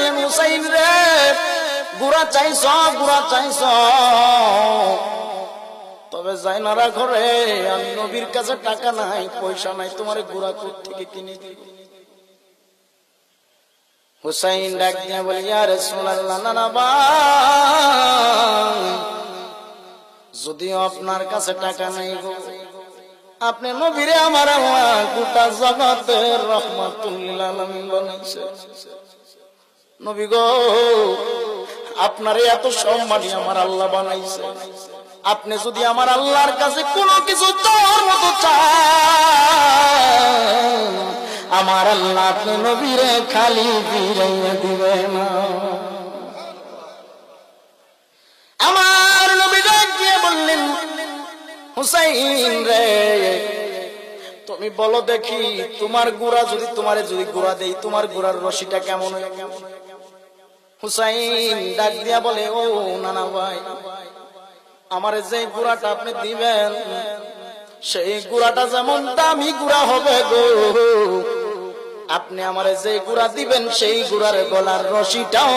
বললেন হুসাইন রে গুড়া চাইছ গুড়া চাইছ, তবে জাইনারা ঘরে আমি নবীর কাছে টাকা নাই পয়সা নাই, তোমার গুড়া কোত্থেকে কিনে দিব? হুসাইন ডাক দিয়ে বলে ইয়া রাসূলুল্লাহ, না ভাই, যদিও আপনার কাছে টাকা নাই গো, আপনি নবীরে আমার আল্লাহ গোটা জগতের রাহমাতুল লিল আলামিন বানাইছে। নবী গো, আপনার এত সম্মানী আমার আল্লাহ বানাইছে, আপনি যদি আমার আল্লাহর কাছে কোনো কিছু চাওয়ার মতো চান, আমার আল্লাহ আপনি নবীরে খালি ফিরাইয়া দিবে না। আমার নবী ডাক দিয়ে বললেন হুসাইন রে, তুমি বলো দেখি তোমার গুড়া যদি তোমারে যদি গুড়া দেই, তোমার গুড়ার রশিটা কেমন হয়? হুসাইন ডাক দিয়া বলে ও নানা ভাই, আমার যে গুড়াটা আপনি দিবেন সেই গুড়াটা যেমন দামি গুড়া হবে গো, আপনি আমারে যে গুড়া দিবেন সেই গুড়ার গলার রশিটাও